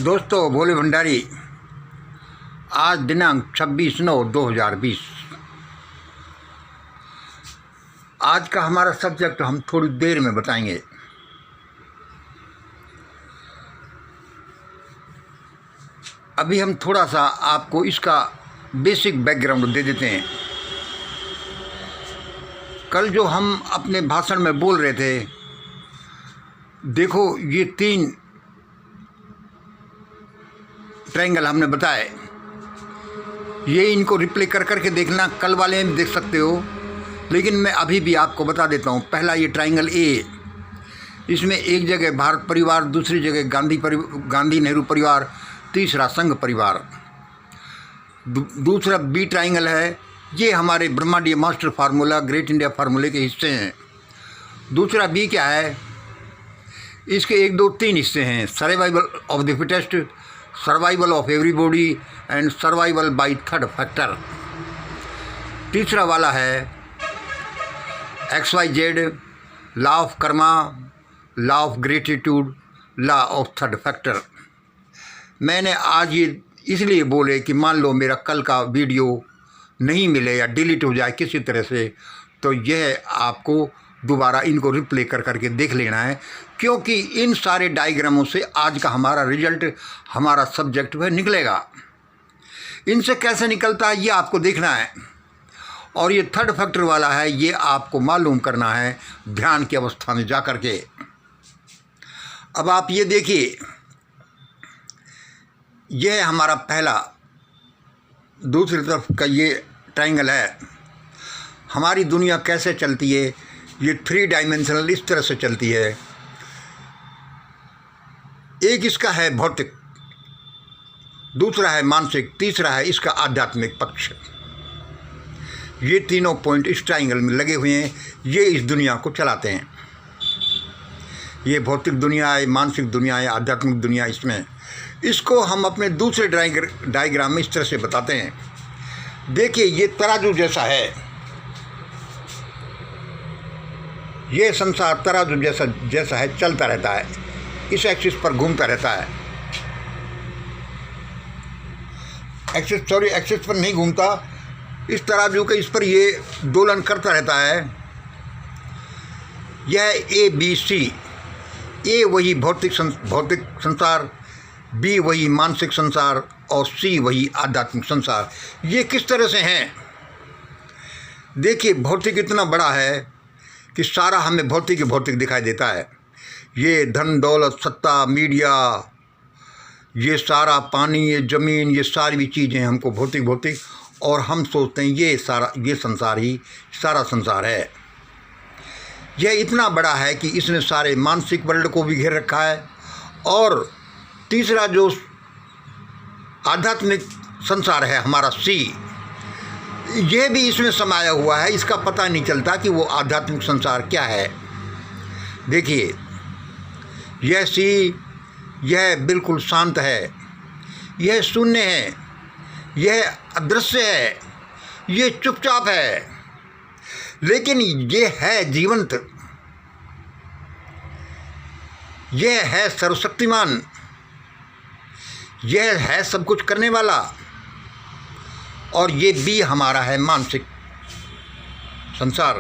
दोस्तों, भोले भंडारी। आज दिनांक 26/9/2020। आज का हमारा सब्जेक्ट हम थोड़ी देर में बताएंगे। अभी हम थोड़ा सा आपको इसका बेसिक बैकग्राउंड दे देते हैं। कल जो हम अपने भाषण में बोल रहे थे, देखो ये 3 ट्रायंगल हमने बताए। ये इनको रिप्ले कर करके देखना, कल वाले में देख सकते हो, लेकिन मैं अभी भी आपको बता देता हूँ। पहला ये ट्रायंगल ए, इसमें एक जगह भारत परिवार, दूसरी जगह गांधी नेहरू परिवार, तीसरा संघ परिवार। दूसरा बी ट्रायंगल है, ये हमारे ब्रह्मांडीय मास्टर फार्मूला, ग्रेट इंडिया फार्मूले के हिस्से हैं। दूसरा बी क्या है, इसके 1, 2, 3 हिस्से हैं। Survival of the fittest, survival of everybody and survival by third factor. तीसरा वाला है XYZ, law of Karma, law of gratitude, law of third factor. मैंने आज ये इसलिए बोले कि मान लो मेरा कल का वीडियो नहीं मिले या डिलीट हो जाए किसी तरह से, तो यह आपको दोबारा इनको रिप्ले कर करके देख लेना है, क्योंकि इन सारे डायग्रामों से आज का हमारा रिजल्ट, हमारा सब्जेक्ट वह निकलेगा। इनसे कैसे निकलता है ये आपको देखना है। और ये थर्ड फैक्टर वाला है, ये आपको मालूम करना है ध्यान की अवस्था में जा कर के। अब आप ये देखिए, यह हमारा पहला, दूसरी तरफ का ये ट्रायंगल है। हमारी दुनिया कैसे चलती है, ये 3 डायमेंशनल इस तरह से चलती है। एक इसका है भौतिक, दूसरा है मानसिक, तीसरा है इसका आध्यात्मिक पक्ष। ये तीनों पॉइंट इस ट्रायंगल में लगे हुए हैं, ये इस दुनिया को चलाते हैं। ये भौतिक दुनिया है, मानसिक दुनिया है, आध्यात्मिक दुनिया इसमें। इसको हम अपने दूसरे डायग्राम में इस तरह से बताते हैं। देखिए, ये तराजू जैसा है, ये संसार तराजू जैसा है, चलता रहता है, इस एक्सिस पर घूमता रहता है। एक्सिस पर नहीं घूमता, इस तराजू के इस पर ये दोलन करता रहता है। यह ABC, A वही भौतिक संसार, B वही मानसिक संसार और C वही आध्यात्मिक संसार। ये किस तरह से हैं? देखिए, भौतिक इतना बड़ा है कि सारा हमें भौतिक ही भौतिक दिखाई देता है। ये धन दौलत, सत्ता, मीडिया, ये सारा पानी, ये ज़मीन, ये सारी चीज़ें हमको भौतिक, और हम सोचते हैं ये संसार ही सारा संसार है। यह इतना बड़ा है कि इसने सारे मानसिक वर्ल्ड को भी घेर रखा है। और तीसरा जो आध्यात्मिक संसार है हमारा C, ये भी इसमें समाया हुआ है। इसका पता नहीं चलता कि वो आध्यात्मिक संसार क्या है। देखिए, यह C, यह बिल्कुल शांत है, यह शून्य है, यह अदृश्य है, ये चुपचाप है, लेकिन ये है जीवंत, यह है सर्वशक्तिमान, यह है सब कुछ करने वाला। और ये भी हमारा है मानसिक संसार।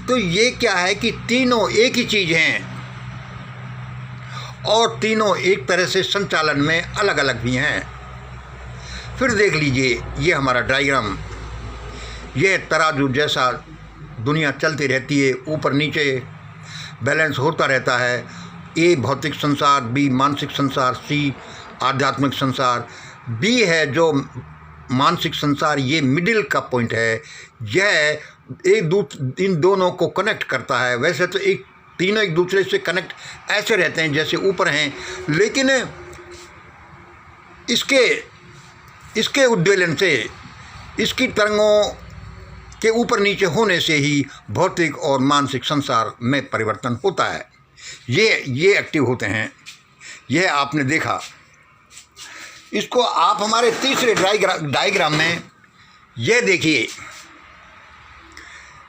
तो ये क्या है कि तीनों एक ही चीज़ हैं और तीनों एक तरह से संचालन में अलग अलग भी हैं। फिर देख लीजिए, ये हमारा डायग्राम, ये तराजू जैसा दुनिया चलती रहती है, ऊपर नीचे बैलेंस होता रहता है। A भौतिक संसार, B मानसिक संसार, C आध्यात्मिक संसार। B है जो मानसिक संसार, ये मिडिल का पॉइंट है। यह इन दोनों को कनेक्ट करता है। वैसे तो तीनों एक दूसरे से कनेक्ट ऐसे रहते हैं जैसे ऊपर हैं, लेकिन इसके उद्वेलन से, इसकी तरंगों के ऊपर नीचे होने से ही भौतिक और मानसिक संसार में परिवर्तन होता है। ये एक्टिव होते हैं। यह आपने देखा। इसको आप हमारे तीसरे डायग्राम में ये देखिए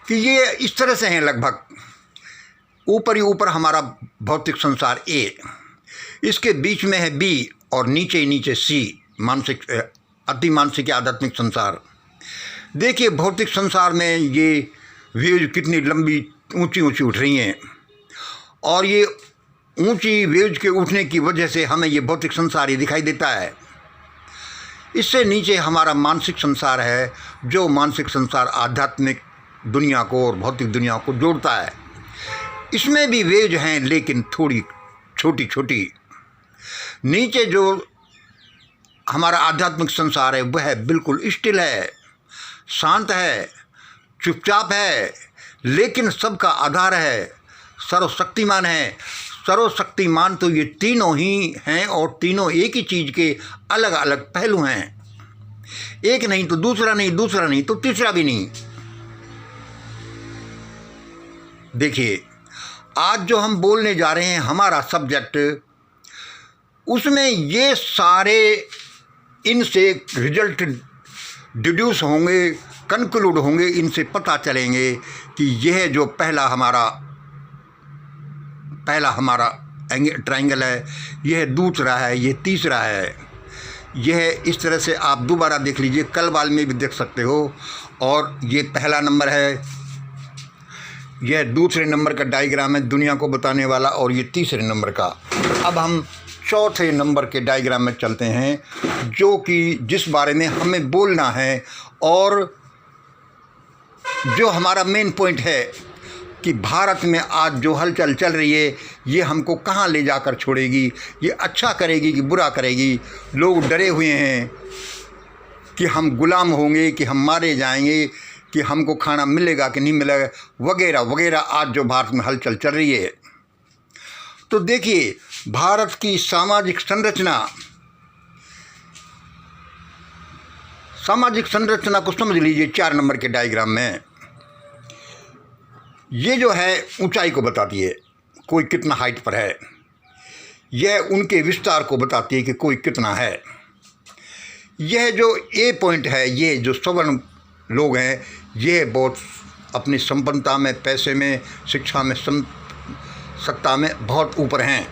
कि ये इस तरह से हैं लगभग। ऊपर ही ऊपर हमारा भौतिक संसार A, इसके बीच में है B और नीचे नीचे सी मानसिक अति मानसिक आध्यात्मिक संसार। देखिए भौतिक संसार में ये वेव्स कितनी लंबी ऊंची ऊंची उठ रही हैं, और ये ऊंची वेव्स के उठने की वजह से हमें ये भौतिक संसार ही दिखाई देता है। इससे नीचे हमारा मानसिक संसार है, जो मानसिक संसार आध्यात्मिक दुनिया को और भौतिक दुनिया को जोड़ता है। इसमें भी वेव्स हैं, लेकिन थोड़ी छोटी छोटी। नीचे जो हमारा आध्यात्मिक संसार है वह बिल्कुल स्टिल है, शांत है, चुपचाप है, लेकिन सबका आधार है, सर्वशक्तिमान है। सर्वशक्तिमान तो ये तीनों ही हैं, और तीनों एक ही चीज़ के अलग अलग पहलू हैं। एक नहीं तो दूसरा नहीं, दूसरा नहीं तो तीसरा भी नहीं। देखिए आज जो हम बोलने जा रहे हैं हमारा सब्जेक्ट, उसमें ये सारे इनसे रिजल्ट डिड्यूस होंगे, कंक्लूड होंगे, इनसे पता चलेंगे कि यह जो पहला हमारा ट्रायंगल है, यह दूसरा है, यह तीसरा है। यह इस तरह से आप दोबारा देख लीजिए, कल वाले में भी देख सकते हो। और ये पहला नंबर है, यह दूसरे नंबर का डायग्राम है दुनिया को बताने वाला, और ये तीसरे नंबर का। अब हम चौथे नंबर के डायग्राम में चलते हैं, जो कि जिस बारे में हमें बोलना है, और जो हमारा मेन पॉइंट है कि भारत में आज जो हलचल चल रही है ये हमको कहाँ ले जाकर छोड़ेगी, ये अच्छा करेगी कि बुरा करेगी। लोग डरे हुए हैं कि हम गुलाम होंगे, कि हम मारे जाएंगे, कि हमको खाना मिलेगा कि नहीं मिलेगा, वगैरह वगैरह। आज जो भारत में हलचल चल रही है, तो देखिए भारत की सामाजिक संरचना को समझ लीजिए 4 नंबर के डायग्राम में। ये जो है ऊंचाई को बताती है, कोई कितना हाइट पर है। यह उनके विस्तार को बताती है कि कोई कितना है। यह जो ए पॉइंट है, ये जो सवर्ण लोग हैं, ये बहुत अपनी संपन्नता में, पैसे में, शिक्षा में, सत्ता में बहुत ऊपर हैं।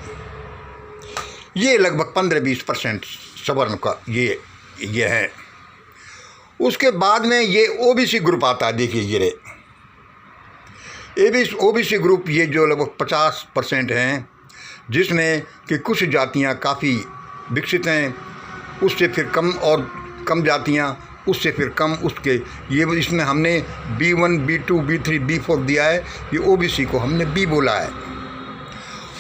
ये लगभग 15-20% सवर्ण का ये है। उसके बाद में ये ओबीसी ग्रुप आता है। देखिए ये ओबीसी ग्रुप, ये जो लगभग 50% हैं, जिसमें कि कुछ जातियां काफ़ी विकसित हैं, उससे फिर कम, और कम जातियां उससे फिर कम, उसके ये इसमें हमने B1, B2, B3, B4 दिया है। ये ओबीसी को हमने B बोला है।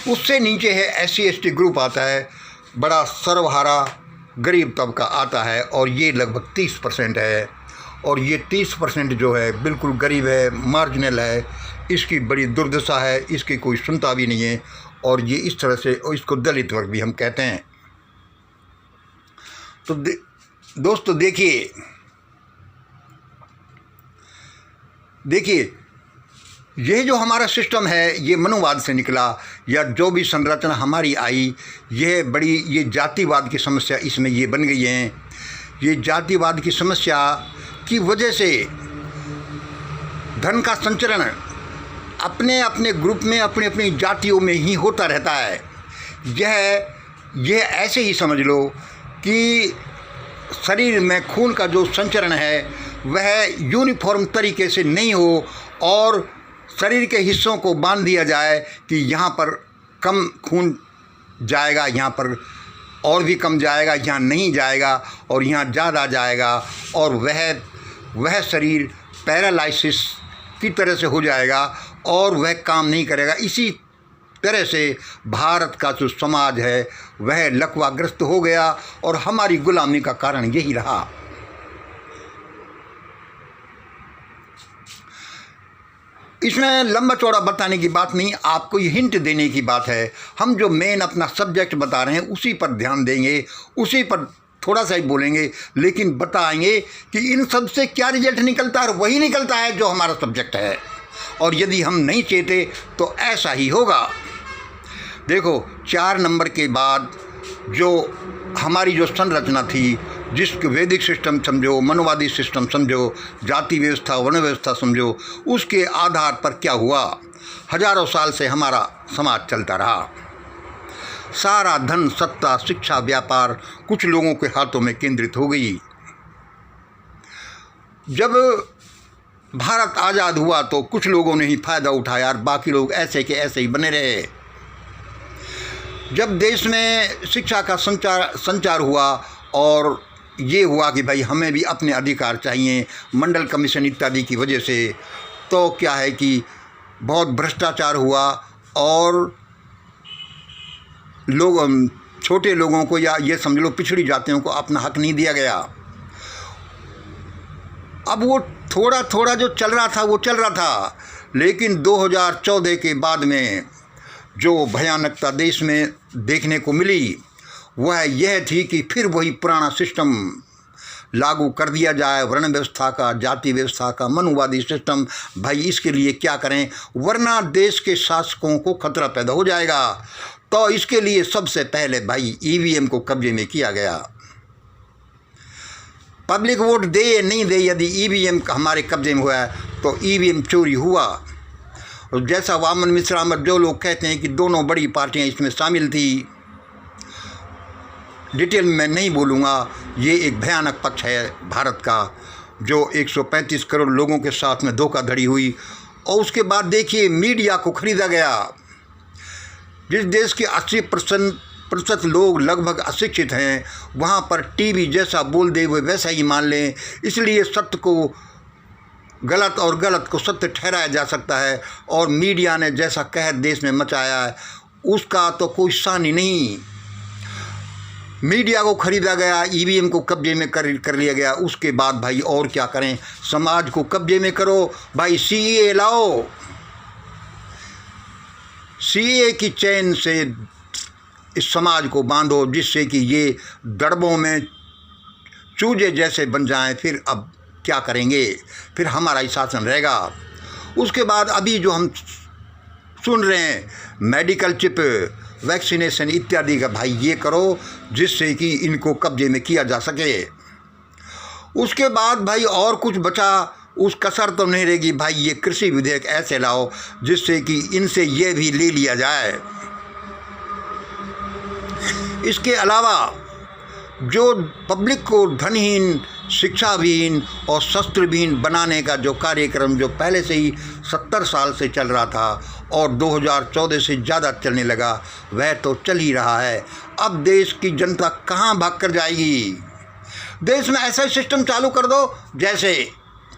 उससे नीचे है SC ST ग्रुप आता है, बड़ा सर्वहारा गरीब तबका आता है, और ये लगभग 30% है। और ये 30% जो है बिल्कुल गरीब है, मार्जिनल है, इसकी बड़ी दुर्दशा है, इसकी कोई सुनता भी नहीं है। और ये इस तरह से, और इसको दलित वर्ग भी हम कहते हैं। तो दोस्तों देखिए ये जो हमारा सिस्टम है ये मनुवाद से निकला, या जो भी संरचना हमारी आई, ये जातिवाद की समस्या इसमें ये बन गई है। ये जातिवाद की समस्या की वजह से धन का संचरण अपने अपने ग्रुप में, अपनी अपनी जातियों में ही होता रहता है। यह ऐसे ही समझ लो कि शरीर में खून का जो संचरण है वह यूनिफॉर्म तरीके से नहीं हो, और शरीर के हिस्सों को बांध दिया जाए कि यहाँ पर कम खून जाएगा, यहाँ पर और भी कम जाएगा, यहाँ नहीं जाएगा, और यहाँ ज़्यादा जाएगा, और वह शरीर पैरालाइसिस की तरह से हो जाएगा और वह काम नहीं करेगा। इसी तरह से भारत का जो समाज है वह लकवाग्रस्त हो गया, और हमारी गुलामी का कारण यही रहा। इसमें लंबा चौड़ा बताने की बात नहीं, आपको ये हिंट देने की बात है। हम जो मेन अपना सब्जेक्ट बता रहे हैं उसी पर ध्यान देंगे, उसी पर थोड़ा सा ही बोलेंगे, लेकिन बताएंगे कि इन सब से क्या रिजल्ट निकलता है, और वही निकलता है जो हमारा सब्जेक्ट है। और यदि हम नहीं चेते तो ऐसा ही होगा। देखो 4 नंबर के बाद जो हमारी जो संरचना थी, जिसको वैदिक सिस्टम समझो, मनुवादी सिस्टम समझो, जाति व्यवस्था, वर्ण व्यवस्था समझो, उसके आधार पर क्या हुआ, हजारों साल से हमारा समाज चलता रहा। सारा धन, सत्ता, शिक्षा, व्यापार कुछ लोगों के हाथों में केंद्रित हो गई। जब भारत आज़ाद हुआ तो कुछ लोगों ने ही फ़ायदा उठाया और बाकी लोग ऐसे के ऐसे ही बने रहे। जब देश में शिक्षा का संचार हुआ और ये हुआ कि भाई हमें भी अपने अधिकार चाहिए मंडल कमीशन इत्यादि की वजह से, तो क्या है कि बहुत भ्रष्टाचार हुआ और लोग, छोटे लोगों को या ये समझ लो पिछड़ी जातियों को अपना हक नहीं दिया गया। अब वो थोड़ा थोड़ा जो चल रहा था वो चल रहा था, लेकिन 2014 के बाद में जो भयानकता देश में देखने को मिली वह यह थी कि फिर वही पुराना सिस्टम लागू कर दिया जाए, वर्ण व्यवस्था का, जाति व्यवस्था का, मनुवादी सिस्टम। भाई इसके लिए क्या करें, वरना देश के शासकों को खतरा पैदा हो जाएगा। तो इसके लिए सबसे पहले भाई ईवीएम को कब्जे में किया गया। पब्लिक वोट दे या नहीं दे, यदि ईवीएम हमारे कब्जे में हुआ है तो ईवीएम चोरी हुआ। और जैसा वामन मिश्रा में जो लोग कहते हैं कि दोनों बड़ी पार्टियां इसमें शामिल थी, डिटेल में मैं नहीं बोलूँगा। ये एक भयानक पक्ष है भारत का, जो 135 करोड़ लोगों के साथ में धोखाधड़ी हुई। और उसके बाद देखिए मीडिया को खरीदा गया। जिस देश के 80% लोग लगभग अशिक्षित हैं, वहाँ पर टीवी जैसा बोल दे वो वैसा ही मान लें। इसलिए सत्य को गलत और गलत को सत्य ठहराया जा सकता है। और मीडिया ने जैसा कहर देश में मचाया है उसका तो कोई शानी नहीं। मीडिया को खरीदा गया, ईवीएम को कब्जे में कर लिया गया। उसके बाद भाई और क्या करें, समाज को कब्जे में करो भाई, सीएए लाओ, सीएए की चैन से इस समाज को बांधो जिससे कि ये दड़बों में चूजे जैसे बन जाएं। फिर अब क्या करेंगे, फिर हमारा ही शासन रहेगा। उसके बाद अभी जो हम सुन रहे हैं मेडिकल चिप, वैक्सीनेशन इत्यादि का, भाई ये करो जिससे कि इनको कब्जे में किया जा सके। उसके बाद भाई और कुछ बचा, उस कसर तो नहीं रहेगी भाई, ये कृषि विधेयक ऐसे लाओ जिससे कि इनसे ये भी ले लिया जाए। इसके अलावा जो पब्लिक को धनहीन, शिक्षाविहीन और शस्त्रविहीन बनाने का जो कार्यक्रम जो पहले से ही 70 साल से चल रहा था और 2014 से ज़्यादा चलने लगा, वह तो चल ही रहा है। अब देश की जनता कहाँ भाग कर जाएगी। देश में ऐसा सिस्टम चालू कर दो जैसे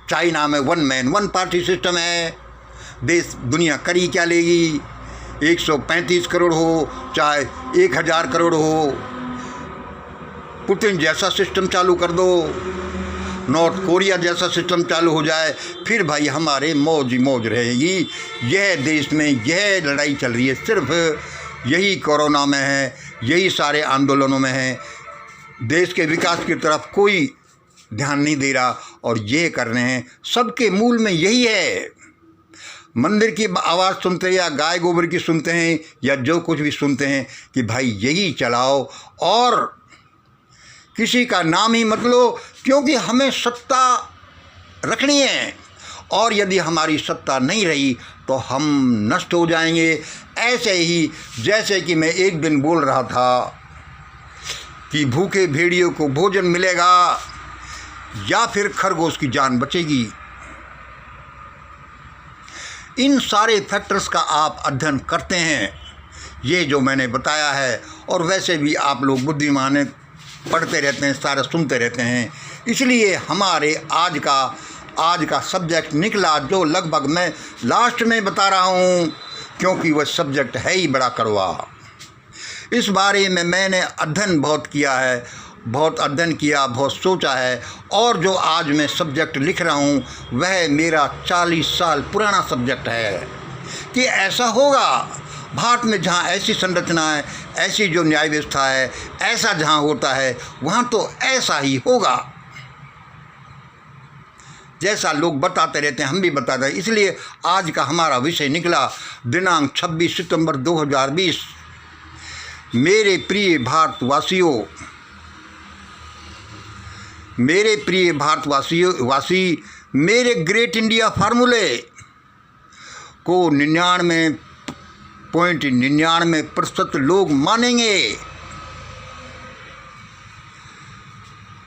चाइना में 1 मैन 1 पार्टी सिस्टम है। देश दुनिया करी क्या लेगी, 135 करोड़ हो चाहे 1000 करोड़ हो, पुतिन जैसा सिस्टम चालू कर दो, नॉर्थ कोरिया जैसा सिस्टम चालू हो जाए, फिर भाई हमारे मौज ही मौज रहेगी। यह देश में यह लड़ाई चल रही है, सिर्फ यही कोरोना में है, यही सारे आंदोलनों में है। देश के विकास की तरफ कोई ध्यान नहीं दे रहा और ये कर रहे हैं। सबके मूल में यही है। मंदिर की आवाज़ सुनते हैं या गाय गोबर की सुनते हैं या जो कुछ भी सुनते हैं कि भाई यही चलाओ और किसी का नाम ही मत लो, क्योंकि हमें सत्ता रखनी है और यदि हमारी सत्ता नहीं रही तो हम नष्ट हो जाएंगे। ऐसे ही जैसे कि मैं एक दिन बोल रहा था कि भूखे भेड़ियों को भोजन मिलेगा या फिर खरगोश की जान बचेगी। इन सारे फैक्टर्स का आप अध्ययन करते हैं, ये जो मैंने बताया है। और वैसे भी आप लोग बुद्धिमान हैं, पढ़ते रहते हैं, सारा सुनते रहते हैं। इसलिए हमारे आज का सब्जेक्ट निकला जो लगभग मैं लास्ट में बता रहा हूँ, क्योंकि वह सब्जेक्ट है ही बड़ा कड़वा। इस बारे में मैंने अध्ययन बहुत किया है, बहुत अध्ययन किया, बहुत सोचा है। और जो आज मैं सब्जेक्ट लिख रहा हूँ वह मेरा 40 साल पुराना सब्जेक्ट है कि ऐसा होगा भारत में, जहाँ ऐसी संरचना है, ऐसी जो न्याय व्यवस्था है, ऐसा जहाँ होता है वहाँ तो ऐसा ही होगा। जैसा लोग बताते रहते हैं हम भी बताते हैं। इसलिए आज का हमारा विषय निकला दिनांक 26 सितंबर 2020। मेरे प्रिय भारतवासियों, मेरे प्रिय भारतवासी, मेरे ग्रेट इंडिया फार्मूले को 99.99% लोग मानेंगे।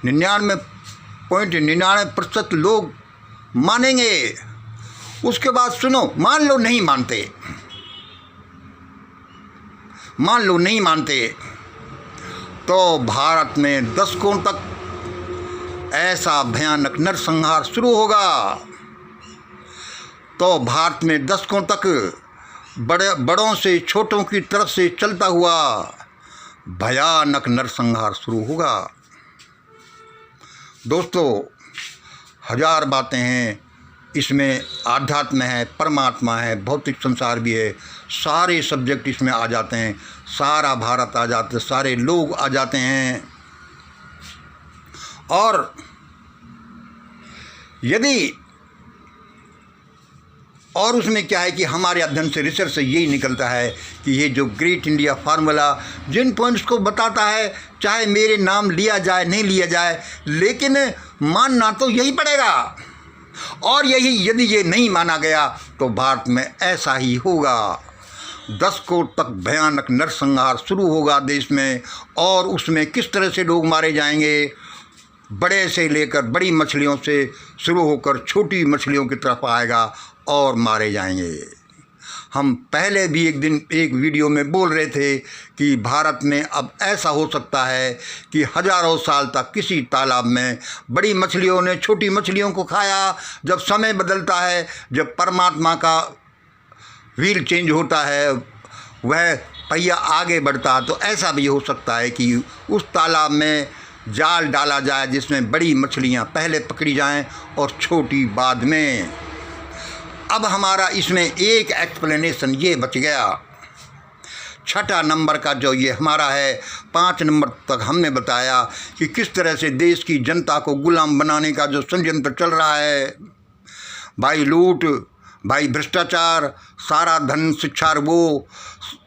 99.99% लोग मानेंगे। उसके बाद सुनो, मान लो नहीं मानते, मान लो नहीं मानते, तो भारत में दशकों तक ऐसा भयानक नरसंहार शुरू होगा। तो भारत में दशकों तक बड़ों से छोटों की तरफ से चलता हुआ भयानक नरसंहार शुरू होगा। दोस्तों, हजार बातें हैं इसमें, आध्यात्म है, परमात्मा है, भौतिक संसार भी है, सारे सब्जेक्ट इसमें आ जाते हैं, सारा भारत आ जाते, सारे लोग आ जाते हैं। और यदि और उसमें क्या है कि हमारे अध्ययन से, रिसर्च से यही निकलता है कि ये जो ग्रेट इंडिया फार्मूला जिन पॉइंट्स को बताता है, चाहे मेरे नाम लिया जाए नहीं लिया जाए, लेकिन मानना तो यही पड़ेगा। और यही यदि ये नहीं माना गया तो भारत में ऐसा ही होगा। 10 करोड़ तक भयानक नरसंहार शुरू होगा देश में। और उसमें किस तरह से लोग मारे जाएंगे, बड़े से लेकर बड़ी मछलियों से शुरू होकर छोटी मछलियों की तरफ आएगा और मारे जाएंगे। हम पहले भी एक दिन एक वीडियो में बोल रहे थे कि भारत में अब ऐसा हो सकता है कि हजारों साल तक किसी तालाब में बड़ी मछलियों ने छोटी मछलियों को खाया। जब समय बदलता है, जब परमात्मा का व्हील चेंज होता है, वह पहिया आगे बढ़ता है, तो ऐसा भी हो सकता है कि उस तालाब में जाल डाला जाए जिसमें बड़ी मछलियां पहले पकड़ी जाएं और छोटी बाद में। अब हमारा इसमें एक एक्सप्लेनेशन ये बच गया। छठा नंबर का जो ये हमारा है, 5 नंबर तक हमने बताया कि किस तरह से देश की जनता को गुलाम बनाने का जो षड्यंत्र चल रहा है। भाई लूट, भाई भ्रष्टाचार, सारा धन शिक्षार्बो,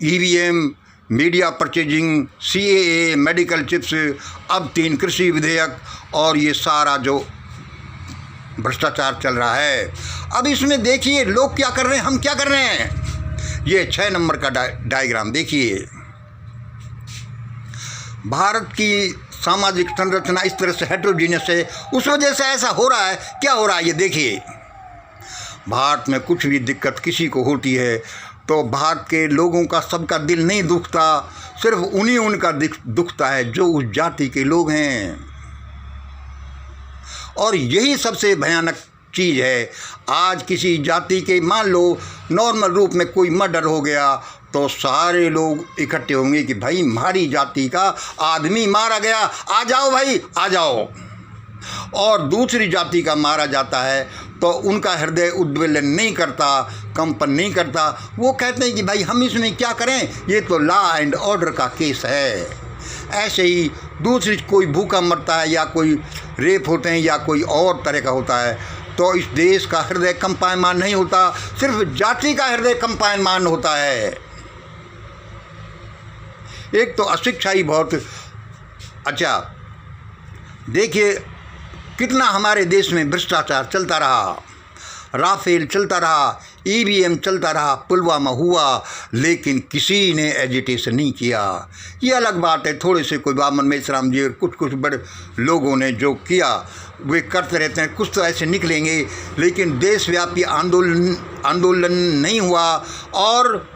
EVM, media purchasing, CAA, medical chips, अब 3 कृषि विधेयक और ये सारा जो भ्रष्टाचार चल रहा है। अब इसमें देखिए लोग क्या कर रहे हैं, हम क्या कर रहे हैं। ये 6 नंबर का डायग्राम देखिए। भारत की सामाजिक संरचना इस तरह से हेटेरोजीनियस है, उस वजह से ऐसा हो रहा है। क्या हो रहा है ये देखिए। भारत में कुछ भी दिक्कत किसी को होती है तो भारत के लोगों का सबका दिल नहीं दुखता, सिर्फ उनका दुखता है जो उस जाति के लोग हैं। और यही सबसे भयानक चीज़ है। आज किसी जाति के, मान लो नॉर्मल रूप में कोई मर्डर हो गया तो सारे लोग इकट्ठे होंगे कि भाई हमारी जाति का आदमी मारा गया, आ जाओ भाई आ जाओ। और दूसरी जाति का मारा जाता है तो उनका हृदय उद्वेलन नहीं करता, कंपन नहीं करता। वो कहते हैं कि भाई हम इसमें क्या करें, ये तो लॉ एंड ऑर्डर का केस है। ऐसे ही दूसरी कोई भूखा मरता है या कोई रेप होते हैं या कोई और तरह का होता है तो इस देश का हृदय कंपायमान नहीं होता, सिर्फ जाति का हृदय कंपायमान होता है। एक तो अशिक्षा ही बहुत। अच्छा देखिए कितना हमारे देश में भ्रष्टाचार चलता रहा, राफेल चलता रहा, EVM चलता रहा, पुलवामा हुआ, लेकिन किसी ने एजिटेशन नहीं किया। ये अलग बात है, थोड़े से कोई बामन मेश्राम जी और कुछ बड़े लोगों ने जो किया वे करते रहते हैं, कुछ तो ऐसे निकलेंगे, लेकिन देशव्यापी आंदोलन नहीं हुआ। और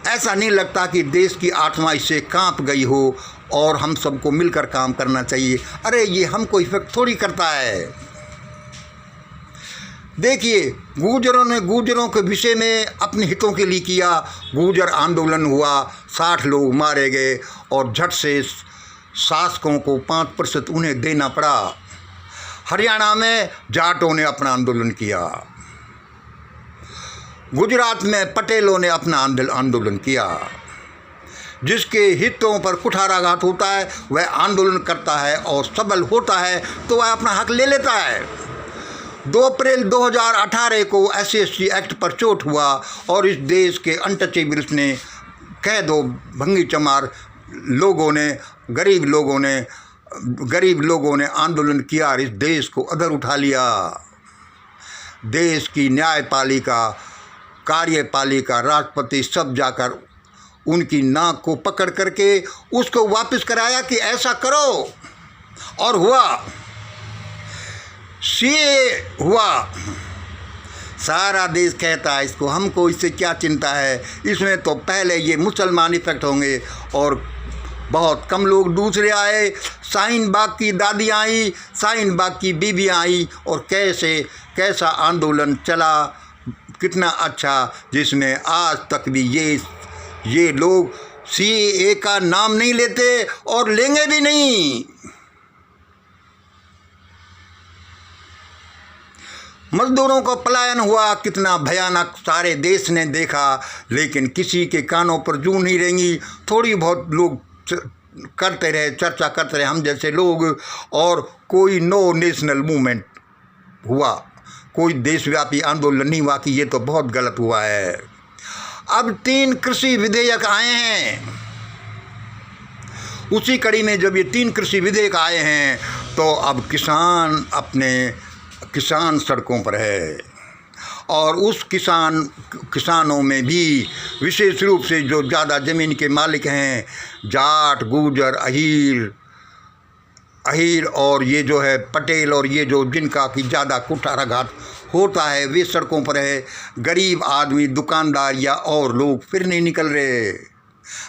ऐसा नहीं लगता कि देश की आत्मा इससे कांप गई हो और हम सबको मिलकर काम करना चाहिए। अरे ये हमको इफेक्ट थोड़ी करता है। देखिए गुर्जरों के विषय में अपने हितों के लिए किया, गुर्जर आंदोलन हुआ, 60 लोग मारे गए और झट से शासकों को 5% उन्हें देना पड़ा। हरियाणा में जाटों ने अपना आंदोलन किया, गुजरात में पटेलों ने अपना आंदोलन किया। जिसके हितों पर कुठाराघात होता है वह आंदोलन करता है और सबल होता है तो वह अपना हक ले लेता है। 2 अप्रैल 2018 को SC/ST एक्ट पर चोट हुआ और इस देश के अनटचेबल्स ने, कह दो भंगी चमार लोगों ने, गरीब लोगों ने आंदोलन किया और इस देश को अधर उठा लिया। देश की न्यायपालिका कार्यपालिका, राष्ट्रपति सब जाकर उनकी नाक को पकड़ करके उसको वापस कराया कि ऐसा करो, और हुआ। सीए हुआ। सारा देश कहता है इसको, हमको इससे क्या चिंता है, इसमें तो पहले ये मुसलमान इफेक्ट होंगे, और बहुत कम लोग दूसरे आए। शाहीन बाग की दादी आई, शाहीन बाग की बीबी आई, और कैसा आंदोलन चला, कितना अच्छा, जिसमें आज तक भी ये लोग सीए का नाम नहीं लेते और लेंगे भी नहीं। मजदूरों का पलायन हुआ, कितना भयानक, सारे देश ने देखा, लेकिन किसी के कानों पर जूं नहीं रहेंगी। थोड़ी बहुत लोग करते रहे, चर्चा करते रहे, हम जैसे लोग, और कोई नो नेशनल मूवमेंट हुआ, कोई देशव्यापी आंदोलन नहीं हुआ कि ये तो बहुत गलत हुआ है। अब 3 कृषि विधेयक आए हैं। उसी कड़ी में जब ये 3 कृषि विधेयक आए हैं, तो अब किसान सड़कों पर है, और उस किसानों में भी विशेष रूप से जो ज़्यादा ज़मीन के मालिक हैं, जाट, गुर्जर, अहीर और ये जो है पटेल, और ये जो जिनका कि ज़्यादा कुठाराघात होता है, वे सड़कों पर है। गरीब आदमी, दुकानदार या और लोग फिर नहीं निकल रहे।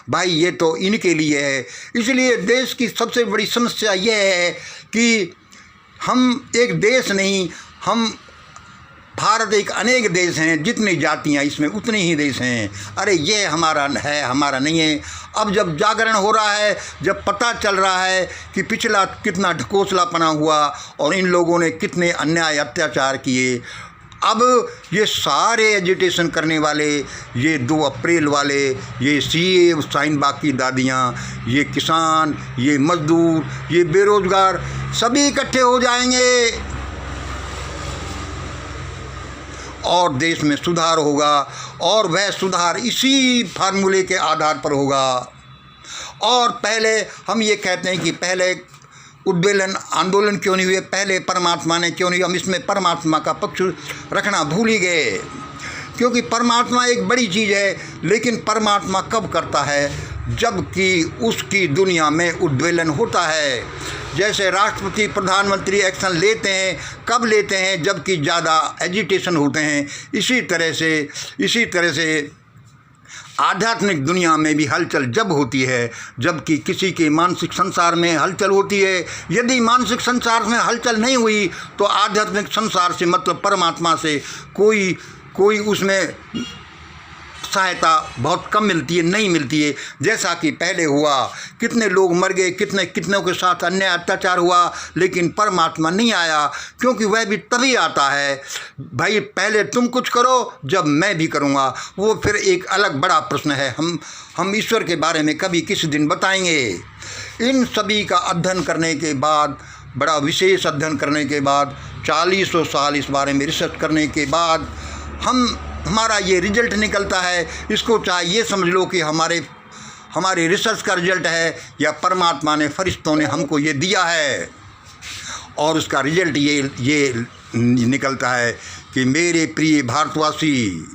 भाई ये तो इनके लिए है। इसलिए देश की सबसे बड़ी समस्या यह है कि हम एक देश नहीं, हम भारत एक अनेक देश हैं, जितनी जातियां इसमें उतने ही देश हैं। अरे ये हमारा है, हमारा नहीं है। अब जब जागरण हो रहा है, जब पता चल रहा है कि पिछला कितना ढकोसलापना हुआ और इन लोगों ने कितने अन्याय अत्याचार किए, अब ये सारे एजिटेशन करने वाले, ये 2 अप्रैल वाले, ये सीए, शाहीन बाग की दादियाँ, ये किसान, ये मजदूर, ये बेरोजगार, सभी इकट्ठे हो जाएंगे और देश में सुधार होगा। और वह सुधार इसी फार्मूले के आधार पर होगा। और पहले हम ये कहते हैं कि पहले उद्वेलन आंदोलन क्यों नहीं हुए, पहले परमात्मा ने क्यों नहीं, हम इसमें परमात्मा का पक्ष रखना भूल ही गए, क्योंकि परमात्मा एक बड़ी चीज़ है। लेकिन परमात्मा कब करता है, जबकि उसकी दुनिया में उद्वेलन होता है। जैसे राष्ट्रपति, प्रधानमंत्री एक्शन लेते हैं, कब लेते हैं, जबकि ज़्यादा एजिटेशन होते हैं। इसी तरह से आध्यात्मिक दुनिया में भी हलचल जब होती है, जबकि किसी के मानसिक संसार में हलचल होती है। यदि मानसिक संसार में हलचल नहीं हुई, तो आध्यात्मिक संसार से मतलब परमात्मा से कोई उसमें सहायता बहुत कम मिलती है, नहीं मिलती है। जैसा कि पहले हुआ, कितने लोग मर गए, कितनों के साथ अन्याय अत्याचार हुआ, लेकिन परमात्मा नहीं आया, क्योंकि वह भी तभी आता है, भाई पहले तुम कुछ करो जब मैं भी करूँगा। वो फिर एक अलग बड़ा प्रश्न है, हम ईश्वर के बारे में कभी किसी दिन बताएंगे। इन सभी का अध्ययन करने के बाद, बड़ा विशेष अध्ययन करने के बाद, 40 साल इस बारे में रिसर्च करने के बाद हमारा ये रिजल्ट निकलता है। इसको चाहे ये समझ लो कि हमारे रिसर्च का रिजल्ट है, या परमात्मा ने, फरिश्तों ने हमको ये दिया है, और उसका रिजल्ट ये निकलता है कि मेरे प्रिय भारतवासी,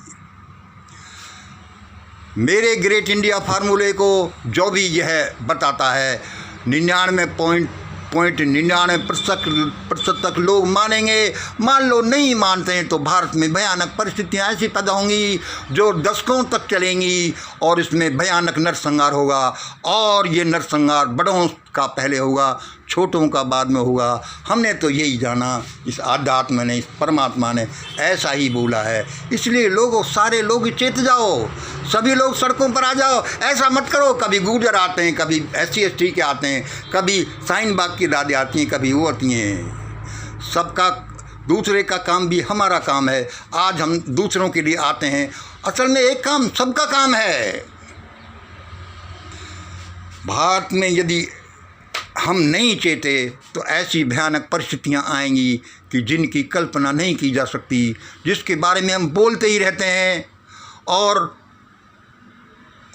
मेरे ग्रेट इंडिया फार्मूले को जो भी यह बताता है, 99.99% तक लोग मानेंगे। मान लो नहीं मानते हैं, तो भारत में भयानक परिस्थितियाँ ऐसी पैदा होंगी जो दशकों तक चलेंगी, और इसमें भयानक नरसंहार होगा। और ये नरसंहार बड़ों का पहले होगा, छोटों का बाद में होगा। हमने तो यही जाना, इस आध्यात्म ने, इस परमात्मा ने ऐसा ही बोला है। इसलिए लोगों, सारे लोग चेत जाओ, सभी लोग सड़कों पर आ जाओ। ऐसा मत करो, कभी गुर्जर आते हैं, कभी SC/ST के आते हैं, कभी शाहीन बाग की दादी आती हैं, कभी वो आती हैं। सबका, दूसरे का काम भी हमारा काम है। आज हम दूसरों के लिए आते हैं, असल में एक काम सबका काम है। भारत में यदि हम नहीं चेते, तो ऐसी भयानक परिस्थितियां आएंगी कि जिनकी कल्पना नहीं की जा सकती, जिसके बारे में हम बोलते ही रहते हैं।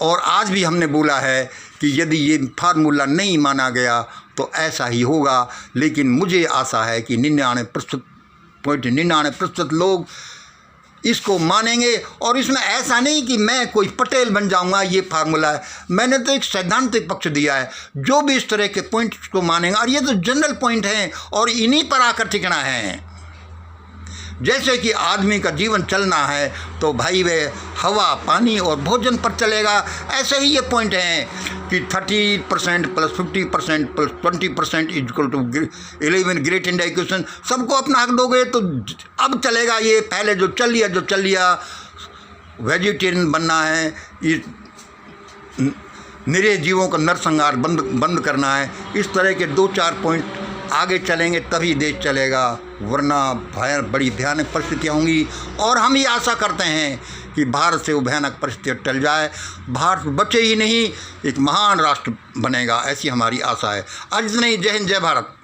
और आज भी हमने बोला है कि यदि ये फार्मूला नहीं माना गया तो ऐसा ही होगा। लेकिन मुझे आशा है कि 99.99% लोग इसको मानेंगे। और इसमें ऐसा नहीं कि मैं कोई पटेल बन जाऊंगा, ये फार्मूला है। मैंने तो एक सैद्धांतिक पक्ष दिया है। जो भी इस तरह के पॉइंट्स को मानेंगे, और ये तो जनरल पॉइंट हैं और इन्हीं पर आकर टिकना है। जैसे कि आदमी का जीवन चलना है तो भाई वे हवा, पानी और भोजन पर चलेगा, ऐसे ही ये पॉइंट हैं कि 30% plus 50% plus 20% equal to 11 great India equation. सबको अपना हक दोगे तो अब चलेगा ये। पहले जो चल लिया वेजिटेरियन बनना है, ये निरीह जीवों का नरसंहार बंद करना है। इस तरह के 2-4 पॉइंट आगे चलेंगे तभी देश चलेगा, वरना बड़ी भयानक परिस्थितियाँ होंगी। और हम ये आशा करते हैं कि भारत से वो भयानक परिस्थितियाँ टल जाए, भारत बचे ही नहीं, एक महान राष्ट्र बनेगा, ऐसी हमारी आशा है। आज नहीं, जय हिंद, जय भारत।